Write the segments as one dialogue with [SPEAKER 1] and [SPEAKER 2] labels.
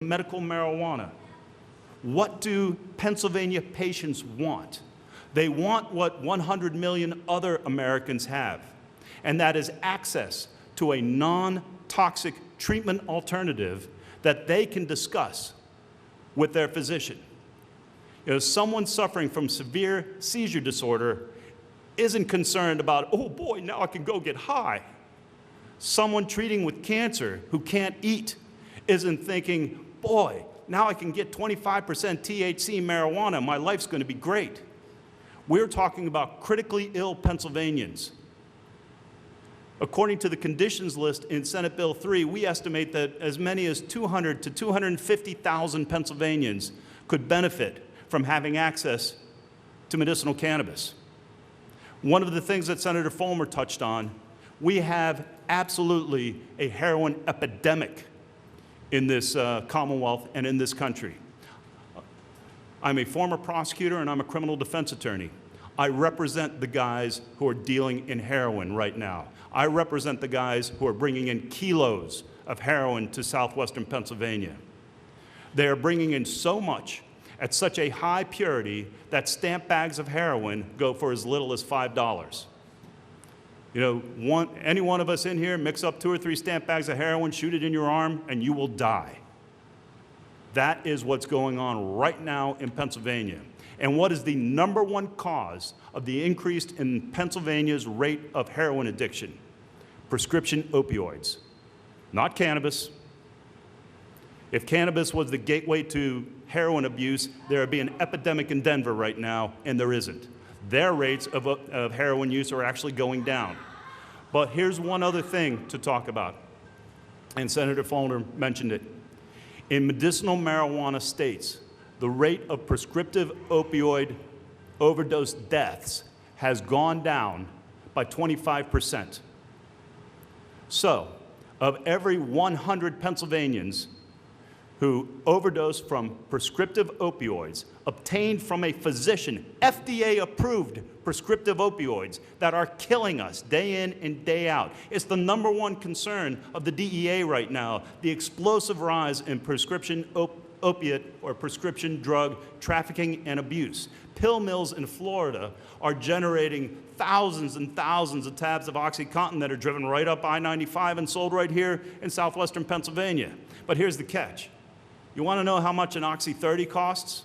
[SPEAKER 1] medical marijuana. What do Pennsylvania patients want? They want what 100 million other Americans have, and that is access to a non-toxic treatment alternative that they can discuss with their physician. You know, someone suffering from severe seizure disorder isn't concerned about, oh boy, now I can go get high. Someone treating with cancer who can't eat isn't thinking, boy, now I can get 25% THC marijuana, my life's going to be great. We're talking about critically ill Pennsylvanians. According to the conditions list in Senate Bill 3, we estimate that as many as 200 to 250,000 Pennsylvanians could benefit from having access to medicinal cannabis. One of the things that Senator Fulmer touched on, we have absolutely a heroin epidemic in this Commonwealth and in this country. I'm a former prosecutor and I'm a criminal defense attorney. I represent the guys who are dealing in heroin right now. I represent the guys who are bringing in kilos of heroin to southwestern Pennsylvania. They are bringing in so much at such a high purity that stamp bags of heroin go for as little as $5. You know, any one of us in here, mix up 2 or 3 stamp bags of heroin, shoot it in your arm, and you will die. That is what's going on right now in Pennsylvania. And what is the #1 cause of the increase in Pennsylvania's rate of heroin addiction? Prescription opioids, not cannabis. If cannabis was the gateway to heroin abuse, there would be an epidemic in Denver right now, and there isn't. Their rates of heroin use are actually going down. But here's one other thing to talk about, and Senator Fulmer mentioned it. In medicinal marijuana states, the rate of prescriptive opioid overdose deaths has gone down by 25%. So, of every 100 Pennsylvanians who overdose from prescriptive opioids obtained from a physician, FDA-approved prescriptive opioids that are killing us day in and day out. It's the #1 concern of the DEA right now, the explosive rise in prescription opiate or prescription drug trafficking and abuse. Pill mills in Florida are generating thousands and thousands of tabs of OxyContin that are driven right up I-95 and sold right here in southwestern Pennsylvania. But here's the catch. You want to know how much an Oxy 30 costs?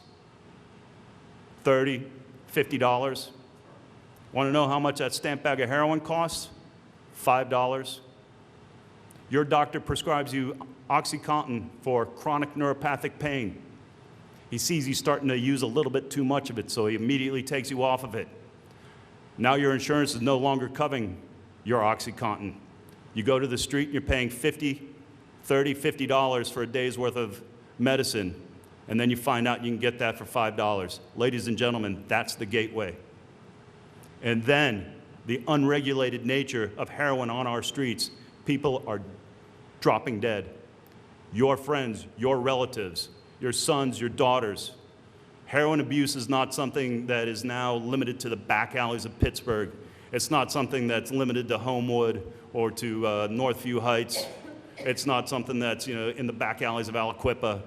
[SPEAKER 1] $30, $50. Want to know how much that stamp bag of heroin costs? $5. Your doctor prescribes you OxyContin for chronic neuropathic pain. He sees you starting to use a little bit too much of it, so he immediately takes you off of it. Now your insurance is no longer covering your OxyContin. You go to the street and you're paying $30, $50 for a day's worth of medicine, and then you find out you can get that for $5. Ladies and gentlemen, that's the gateway. And then the unregulated nature of heroin on our streets, people are dropping dead. Your friends, your relatives, your sons, your daughters. Heroin abuse is not something that is now limited to the back alleys of Pittsburgh. It's not something that's limited to Homewood or to Northview Heights. It's not something that's, you know, in the back alleys of Aliquippa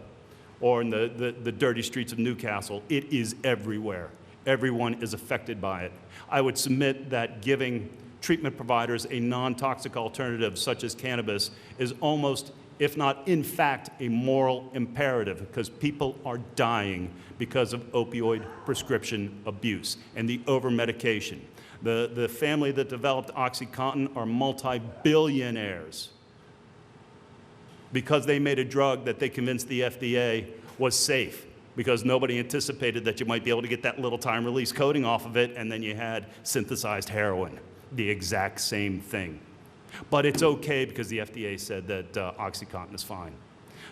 [SPEAKER 1] or in the dirty streets of Newcastle. It is everywhere. Everyone is affected by it. I would submit that giving treatment providers a non-toxic alternative such as cannabis is almost, if not in fact, a moral imperative, because people are dying because of opioid prescription abuse and the over-medication. The family that developed OxyContin are multi-billionaires because they made a drug that they convinced the FDA was safe, because nobody anticipated that you might be able to get that little time-release coating off of it, and then you had synthesized heroin, the exact same thing. But it's okay because the FDA said that OxyContin is fine.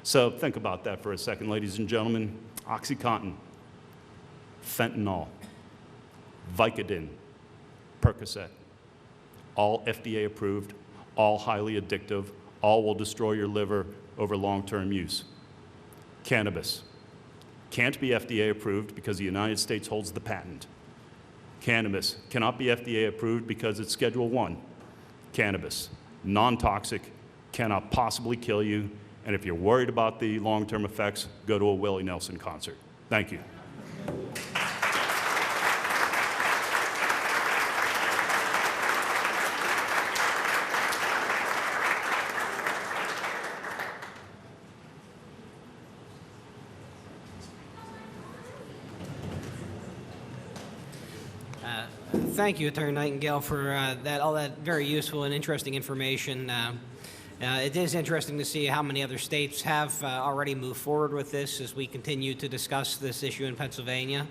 [SPEAKER 1] So think about that for a second, ladies and gentlemen. OxyContin, fentanyl, Vicodin, Percocet, all FDA approved, all highly addictive, all will destroy your liver over long-term use. Cannabis can't be FDA approved because the United States holds the patent. Cannabis cannot be FDA approved because it's Schedule 1. Cannabis, non-toxic, cannot possibly kill you, And if you're worried about the long-term effects, go to a Willie Nelson concert. Thank you.
[SPEAKER 2] Thank you, Attorney Nightingale, for all that very useful and interesting information. It is interesting to see how many other states have already moved forward with this as we continue to discuss this issue in Pennsylvania.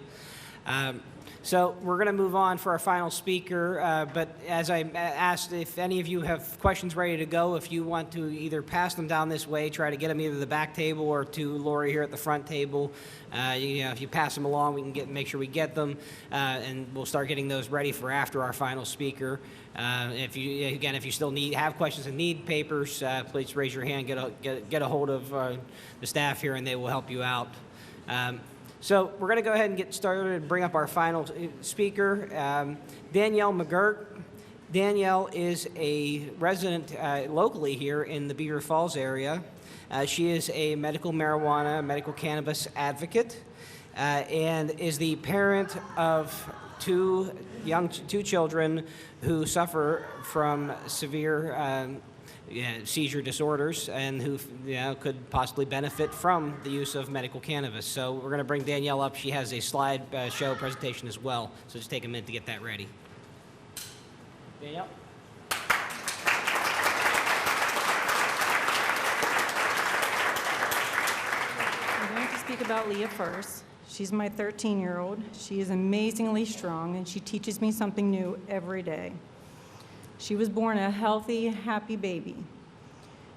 [SPEAKER 2] So we're going to move on for our final speaker, but as I asked, if any of you have questions ready to go, if you want to either pass them down this way, try to get them either to the back table or to Lori here at the front table. If you pass them along, we can make sure we get them, and we'll start getting those ready for after our final speaker. If you still have questions and need papers, please raise your hand, get a hold of the staff here, and they will help you out. So we're going to go ahead and get started and bring up our final speaker, Danielle McGirt. Danielle is a resident locally here in the Beaver Falls area. She is a medical marijuana, medical cannabis advocate, and is the parent of two children who suffer from severe seizure disorders and who could possibly benefit from the use of medical cannabis. So we're going to bring Danielle up. She has a slide show presentation as well. So just take a minute to get that ready. Danielle?
[SPEAKER 3] I'm going to speak about Leah first. She's my 13-year-old. She is amazingly strong, and she teaches me something new every day. She was born a healthy, happy baby,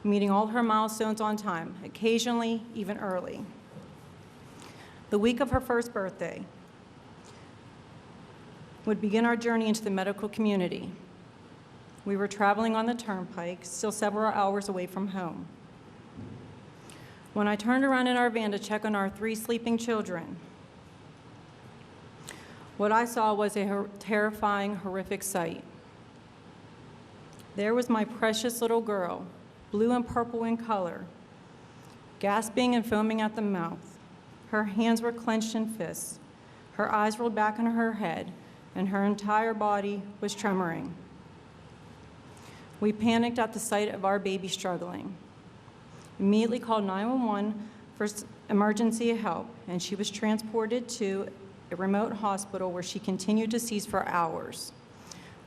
[SPEAKER 3] meeting all her milestones on time, occasionally even early. The week of her first birthday would begin our journey into the medical community. We were traveling on the turnpike, still several hours away from home. When I turned around in our van to check on our 3 sleeping children, what I saw was a terrifying, horrific sight. There was my precious little girl, blue and purple in color, gasping and foaming at the mouth. Her hands were clenched in fists. Her eyes rolled back in her head, and her entire body was tremoring. We panicked at the sight of our baby struggling. Immediately called 911 for emergency help, and she was transported to a remote hospital where she continued to seize for hours.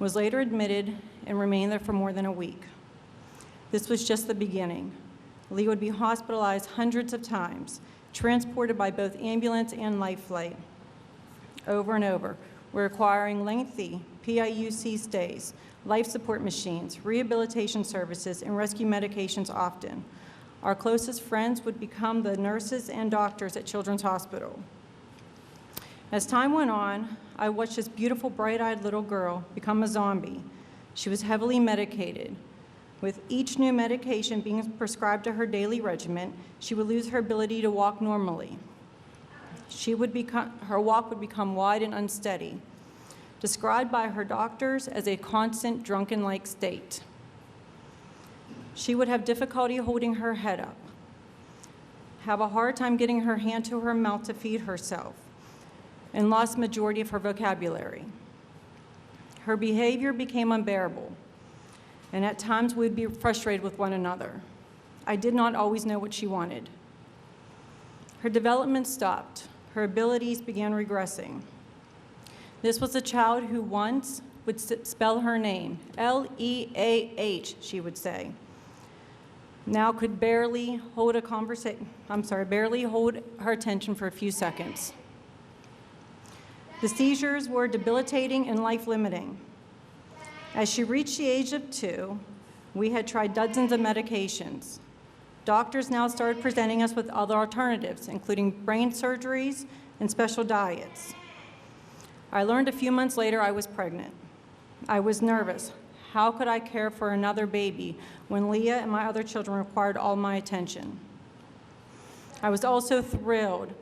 [SPEAKER 3] Was later admitted and remained there for more than a week. This was just the beginning. Lee would be hospitalized hundreds of times, transported by both ambulance and life flight. Over and over, requiring lengthy PIUC stays, life support machines, rehabilitation services, and rescue medications often. Our closest friends would become the nurses and doctors at Children's Hospital. As time went on, I watched this beautiful, bright-eyed little girl become a zombie. She was heavily medicated. With each new medication being prescribed to her daily regimen, she would lose her ability to walk normally. Her walk would become wide and unsteady, described by her doctors as a constant drunken-like state. She would have difficulty holding her head up, have a hard time getting her hand to her mouth to feed herself, and lost the majority of her vocabulary. Her behavior became unbearable, and at times we'd be frustrated with one another. I did not always know what she wanted. Her development stopped. Her abilities began regressing. This was a child who once would spell her name, L-E-A-H, she would say. Now could barely hold her attention for a few seconds. The seizures were debilitating and life-limiting. As she reached the age of 2, we had tried dozens of medications. Doctors now started presenting us with other alternatives, including brain surgeries and special diets. I learned a few months later I was pregnant. I was nervous. How could I care for another baby when Leah and my other children required all my attention? I was also thrilled.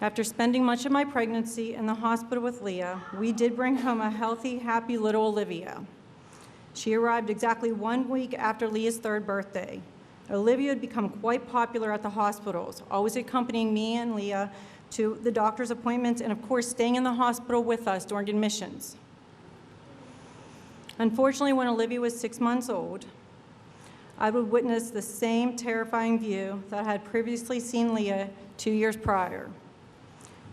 [SPEAKER 3] After spending much of my pregnancy in the hospital with Leah, we did bring home a healthy, happy little Olivia. She arrived exactly 1 week after Leah's 3rd birthday. Olivia had become quite popular at the hospitals, always accompanying me and Leah to the doctor's appointments and, of course, staying in the hospital with us during admissions. Unfortunately, when Olivia was 6 months old, I would witness the same terrifying view that I had previously seen Leah 2 years prior.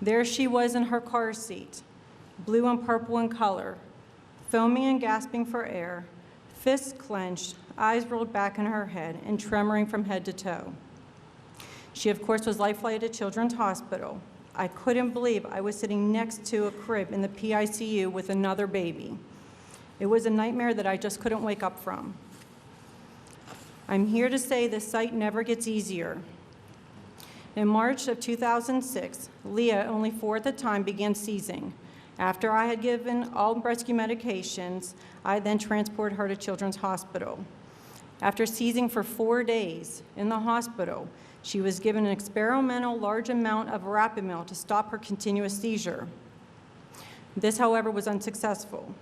[SPEAKER 3] There she was in her car seat, blue and purple in color, foaming and gasping for air, fists clenched, eyes rolled back in her head, and tremoring from head to toe. She, of course, was life-flighted to Children's Hospital. I couldn't believe I was sitting next to a crib in the PICU with another baby. It was a nightmare that I just couldn't wake up from. I'm here to say this sight never gets easier. In March of 2006, Leah, only 4 at the time, began seizing. After I had given all rescue medications, I then transported her to Children's Hospital. After seizing for 4 days in the hospital, she was given an experimental large amount of Rapamil to stop her continuous seizure. This, however, was unsuccessful.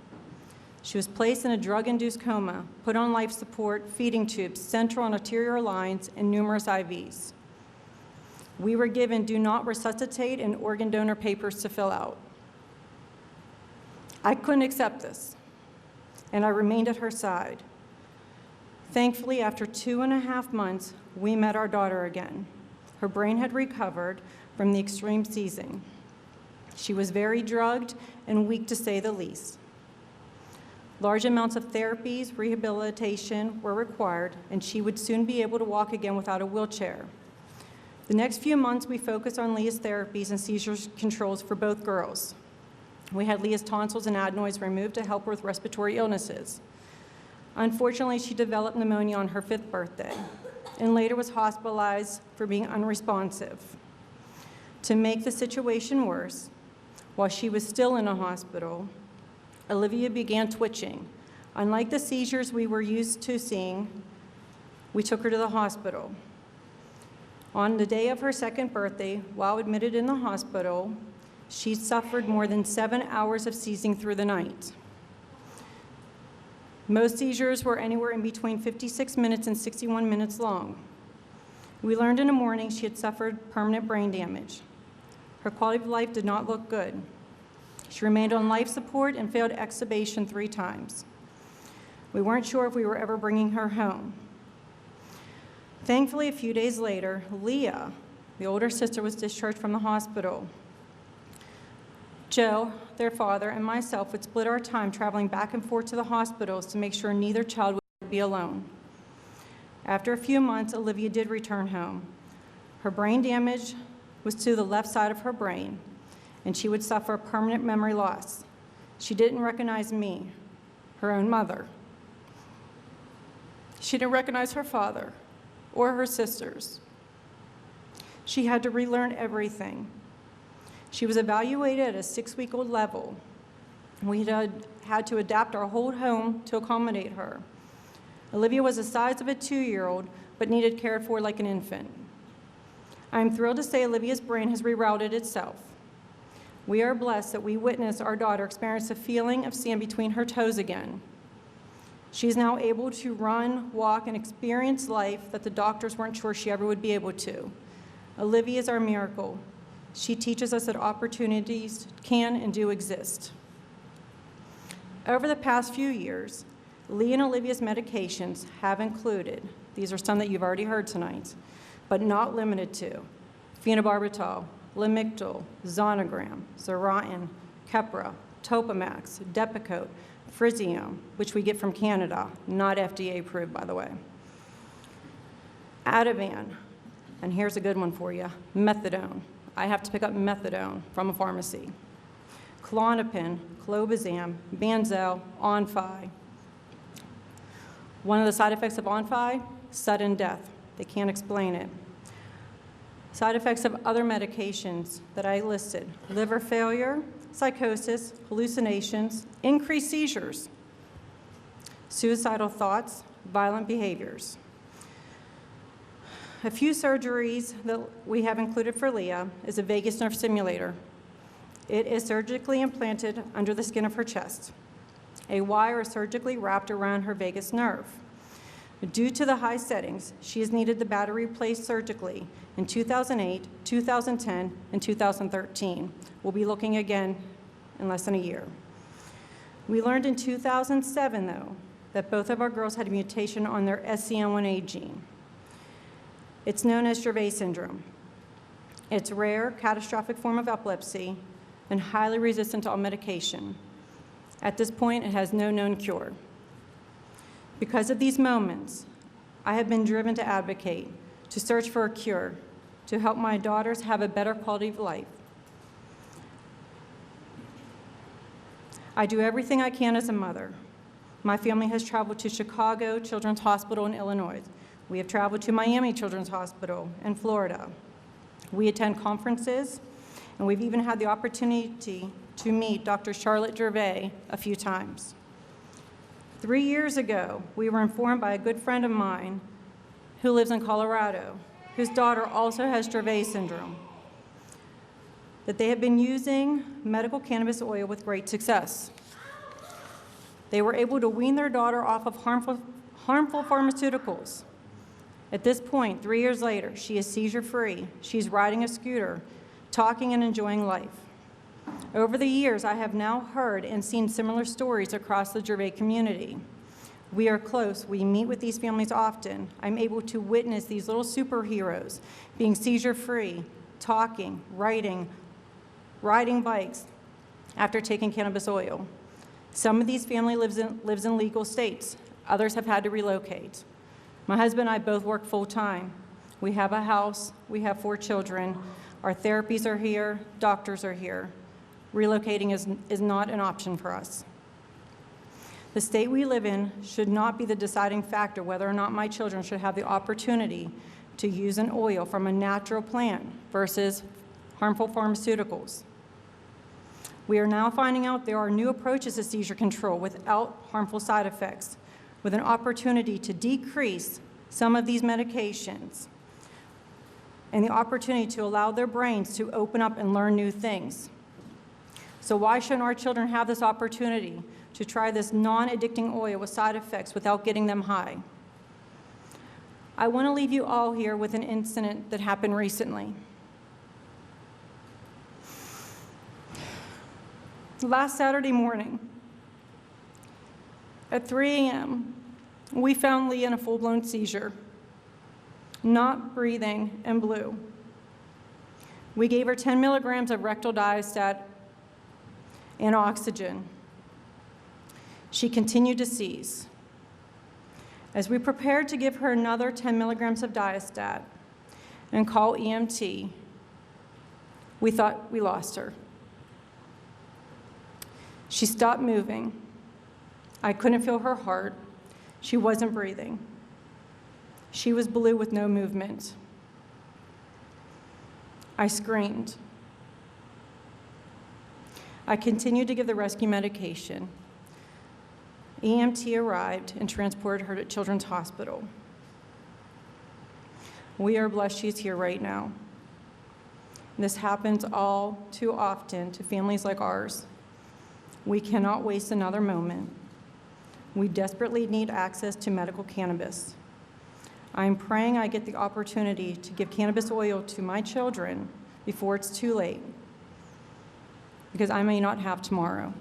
[SPEAKER 3] She was placed in a drug-induced coma, put on life support, feeding tubes, central and arterial lines, and numerous IVs. We were given do not resuscitate and organ donor papers to fill out. I couldn't accept this, and I remained at her side. Thankfully, after 2.5 months, we met our daughter again. Her brain had recovered from the extreme seizing. She was very drugged and weak, to say the least. Large amounts of therapies, rehabilitation were required, and she would soon be able to walk again without a wheelchair. The next few months, we focused on Leah's therapies and seizure controls for both girls. We had Leah's tonsils and adenoids removed to help her with respiratory illnesses. Unfortunately, she developed pneumonia on her 5th birthday and later was hospitalized for being unresponsive. To make the situation worse, while she was still in a hospital, Olivia began twitching. Unlike the seizures we were used to seeing, we took her to the hospital. On the day of her 2nd birthday, while admitted in the hospital, she suffered more than 7 hours of seizing through the night. Most seizures were anywhere in between 56 minutes and 61 minutes long. We learned in the morning she had suffered permanent brain damage. Her quality of life did not look good. She remained on life support and failed extubation 3 times. We weren't sure if we were ever bringing her home. Thankfully, a few days later, Leah, the older sister, was discharged from the hospital. Joe, their father, and myself would split our time traveling back and forth to the hospitals to make sure neither child would be alone. After a few months, Olivia did return home. Her brain damage was to the left side of her brain, and she would suffer a permanent memory loss. She didn't recognize me, her own mother. She didn't recognize her father or her sisters. She had to relearn everything. She was evaluated at a 6-week-old level. We had to adapt our whole home to accommodate her. Olivia was the size of a 2-year-old, but needed care for like an infant. I'm thrilled to say Olivia's brain has rerouted itself. We are blessed that we witnessed our daughter experience the feeling of sand between her toes again. She's now able to run, walk, and experience life that the doctors weren't sure she ever would be able to. Olivia is our miracle. She teaches us that opportunities can and do exist. Over the past few years, Lee and Olivia's medications have included, these are some that you've already heard tonight, but not limited to, phenobarbital, Lamictal, Zonogram, Zaratin, Keppra, Topamax, Depakote, Frisium, which we get from Canada, not FDA approved, by the way. Ativan, and here's a good one for you, methadone. I have to pick up methadone from a pharmacy. Klonopin, Clobazam, Banzel, Onfi. One of the side effects of Onfi, sudden death. They can't explain it. Side effects of other medications that I listed, liver failure, psychosis, hallucinations, increased seizures, suicidal thoughts, violent behaviors. A few surgeries that we have included for Leah is a vagus nerve stimulator. It is surgically implanted under the skin of her chest. A wire is surgically wrapped around her vagus nerve. Due to the high settings, she has needed the battery replaced surgically in 2008, 2010, and 2013. We'll be looking again in less than a year. We learned in 2007, though, that both of our girls had a mutation on their SCN1A gene. It's known as Dravet syndrome. It's a rare, catastrophic form of epilepsy and highly resistant to all medication. At this point, it has no known cure. Because of these moments, I have been driven to advocate, to search for a cure, to help my daughters have a better quality of life. I do everything I can as a mother. My family has traveled to Chicago Children's Hospital in Illinois. We have traveled to Miami Children's Hospital in Florida. We attend conferences, and we've even had the opportunity to meet Dr. Charlotte Gervais a few times. 3 years ago, we were informed by a good friend of mine who lives in Colorado, whose daughter also has Dravet syndrome, that they have been using medical cannabis oil with great success. They were able to wean their daughter off of harmful pharmaceuticals. At this point, 3 years later, she is seizure-free. She's riding a scooter, talking and enjoying life. Over the years, I have now heard and seen similar stories across the Dravet community. We are close. We meet with these families often. I'm able to witness these little superheroes being seizure-free, talking, writing, riding bikes after taking cannabis oil. Some of these families lives in legal states. Others have had to relocate. My husband and I both work full-time. We have a house. We have 4 children. Our therapies are here. Doctors are here. Relocating is not an option for us. The state we live in should not be the deciding factor whether or not my children should have the opportunity to use an oil from a natural plant versus harmful pharmaceuticals. We are now finding out there are new approaches to seizure control without harmful side effects, with an opportunity to decrease some of these medications and the opportunity to allow their brains to open up and learn new things. So why shouldn't our children have this opportunity to try this non-addicting oil with side effects without getting them high? I want to leave you all here with an incident that happened recently. Last Saturday morning, at 3 a.m., we found Lee in a full-blown seizure, not breathing and blue. We gave her 10 milligrams of rectal diastat and oxygen. She continued to seize. As we prepared to give her another 10 milligrams of diastat and call EMT, we thought we lost her. She stopped moving. I couldn't feel her heart. She wasn't breathing. She was blue with no movement. I screamed. I continued to give the rescue medication. EMT arrived and transported her to Children's Hospital. We are blessed she's here right now. This happens all too often to families like ours. We cannot waste another moment. We desperately need access to medical cannabis. I'm praying I get the opportunity to give cannabis oil to my children before it's too late, because I may not have tomorrow.